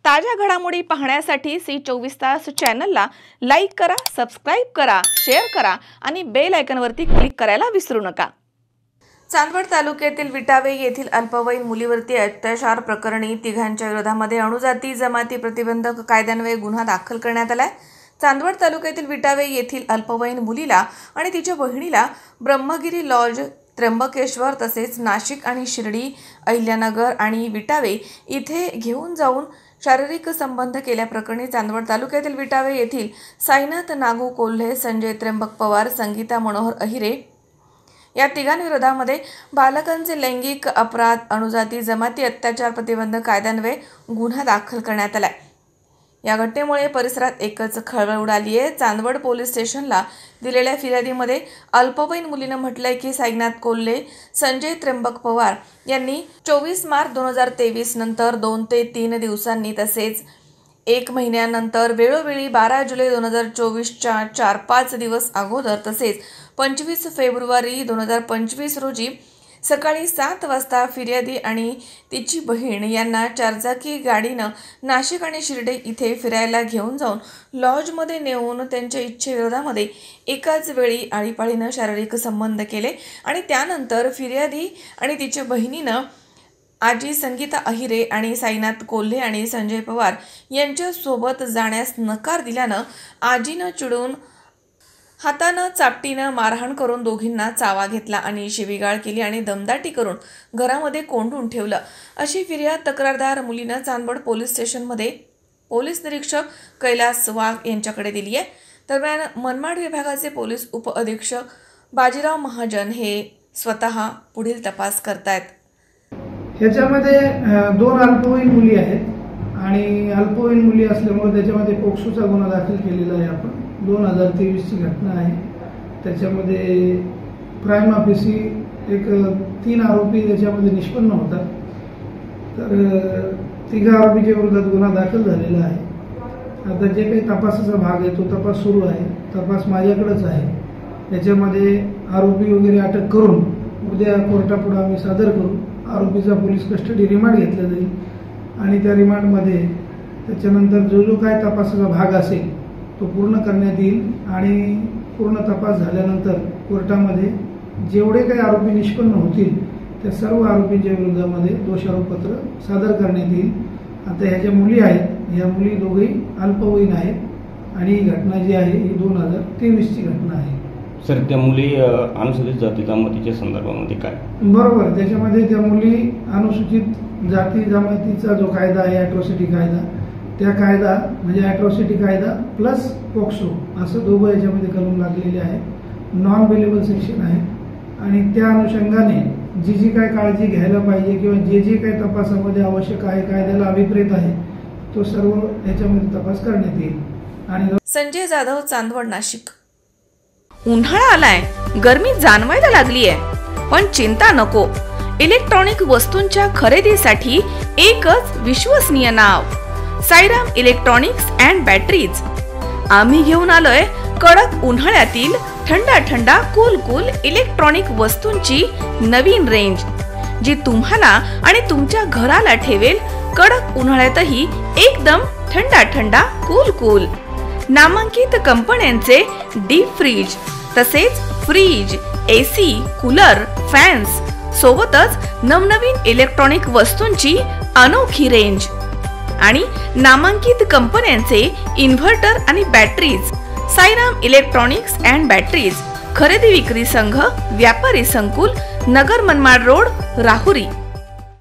ताज्या घडामोडी पाहण्यासाठी सी24 तास चॅनलला लाईक करा, सबस्क्राइब करा, शेअर करा आणि बेल आयकॉनवरती क्लिक करायला विसरू नका। चांदवड तालुक्यातील विटावे येथील अल्पवयीन मुलीवरती अत्याचार प्रकरणी तिघांच्या विरोधामध्ये अणुजाती जमाती प्रतिबंधक कायद्यान्वये गुन्हा दाखल करण्यात आलाय। चांदवड तालुक्यातील विटावे येथील अल्पवयीन मुलीला आणि तिच्या बहिणीला ब्रह्मगिरी लॉज, त्र्यंबकेश्वर तसेच नाशिक आणि शिर्डी, अहिल्यानगर आणि विटावे इथे घेऊन जाऊन शारीरिक संबंध केल्याप्रकरणी चांदवड तालुक्यातील विटावे येथील साईनाथ नागू कोल्हे, संजय त्र्यंबक पवार, संगीता मनोहर अहिरे या तिघांविरोधामध्ये बालकांचे लैंगिक अपराध, अणुजाती जमाती अत्याचार प्रतिबंधक कायद्यान्वये गुन्हा दाखल करण्यात आलाय। या घटनेमुळे परिसरात एकच खळबळ उडाली आहे। चांदवड पोलीस स्टेशनला दिलेल्या फिर्यादीमध्ये अल्पवयीन मुलीने म्हटलंय की साईनाथ कोल्हे, संजय त्र्यंबक पवार यांनी 24 मार्च 2023 नंतर 2 ते 3 दिवसांनी तसेच 1 महिन्यानंतर वेळोवेळी 12 जुलै 2024च्या 4-5 दिवस अगोदर तसेच 25 फेब्रुवारी 2025 रोजी सकाळी 7 वाजता फिर्यादी आणि तिची बहीण यांना चारचाकी गाडीनं नाशिक आणि शिर्डी इथे फिरायला घेऊन जाऊन लॉजमध्ये नेऊन त्यांच्या इच्छेविरोधामध्ये एकाच वेळी आळीपाळीनं शारीरिक संबंध केले आणि त्यानंतर फिर्यादी आणि तिच्या बहिणीनं आजी संगीता अहिरे आणि साईनाथ कोल्हे आणि संजय पवार यांच्यासोबत जाण्यास नकार दिल्यानं आजीनं चिडून हातानं चापटीनं मारहाण करून दोघींना चावा घेतला आणि शिवीगाळ केली आणि दमदाटी करून घरामध्ये कोंडून ठेवलं अशी फिर्याद तक्रारदार मुलीनं चांदवड पोलीस स्टेशनमध्ये पोलीस निरीक्षक कैलास वाघ यांच्याकडे दिली आहे। दरम्यान मनमाड विभागाचे पोलीस उपअधीक्षक बाजीराव महाजन हे स्वतः पुढील तपास करतायत। ह्याच्यामध्ये 2 अल्पवयीन मुली आहेत आणि अल्पवयीन मुली असल्यामुळे त्याच्यामध्ये पोक्सोचा गुन्हा दाखल केलेला आहे। आपण 2023 ची घटना आहे। त्याच्यामध्ये प्राइम ऑफिसी एक 3 आरोपी त्याच्यामध्ये निष्पन्न होतात। तर 3 आरोपीच्या विरोधात गुन्हा दाखल झालेला आहे। आता जे काही तपासाचा भाग आहे तो तपास सुरू आहे। तपास माझ्याकडेच आहे। त्याच्यामध्ये आरोपी वगैरे अटक करून उद्या कोर्टापुढे आम्ही सादर करू। आरोपीचा पोलीस कस्टडी रिमांड घेतला जाईल आणि त्या रिमांडमध्ये त्याच्यानंतर जो काय तपासाचा भाग असेल तो पूर्ण करण्यात येईल आणि पूर्ण तपास झाल्यानंतर कोर्टामध्ये जेवढे काही आरोपी निष्पन्न होतील त्या सर्व आरोपींच्या विरोधामध्ये दोषारोपपत्र सादर करण्यात येईल। आता ह्या ज्या मुली आहेत या मुली दोघेही अल्पवयीन आहेत आणि ही घटना जी आहे ही 2023 ची घटना आहे। सर, त्या मुली अनुसूचित जाती जमातीच्या संदर्भामध्ये काय? बरोबर, त्याच्यामध्ये त्या मुली अनुसूचित जाती जमातीचा जो कायदा आहे अॅट्रॉसिटी कायदा, त्या कायदा म्हणजे अॅट्रॉसिटी कायदा प्लस पोक्सो असं दोघं याच्यामध्ये कलम लागलेले आहेत। नॉन बेलेबल सेक्शन आहे आणि त्या अनुषंगाने जी काय काळजी घ्यायला पाहिजे किंवा जे काही तपासामध्ये आवश्यक आहे, कायद्याला अभिप्रेत आहे, तो सर्व याच्यामध्ये तपास करण्यात येईल। आणि संजय जाधव, चांदवड, नाशिक। उन्हाळा आलाय, गरमी जाणवायला लागली आहे, पण चिंता नको। इलेक्ट्रॉनिक वस्तूंच्या खरेदीसाठी एकच विश्वसनीय नाव, साईराम इलेक्ट्रॉनिक्स अँड बॅटरीज। आम्ही घेऊन आलोय कडक उन्हाळ्यातील थंडा कूल इलेक्ट्रॉनिक वस्तूंची नवीन रेंज, जी तुम्हाला आणि तुमच्या घराला ठेवेल कडक उन्हाळ्यातही एकदम थंडा कूल। नामांकित कंपन्यांचे डीप फ्रीज तसेच फ्रीज, एसी, कूलर, फॅन्स सोबतच नवनवीन इलेक्ट्रॉनिक वस्तूंची अनोखी रेंज आणि नामांकित कंपन्यांचे इन्व्हर्टर आणि batteries. Sairam electronics and batteries, खरेदी विक्री संघ, व्यापारी संकुल, नगर मनमाड रोड, राहुरी।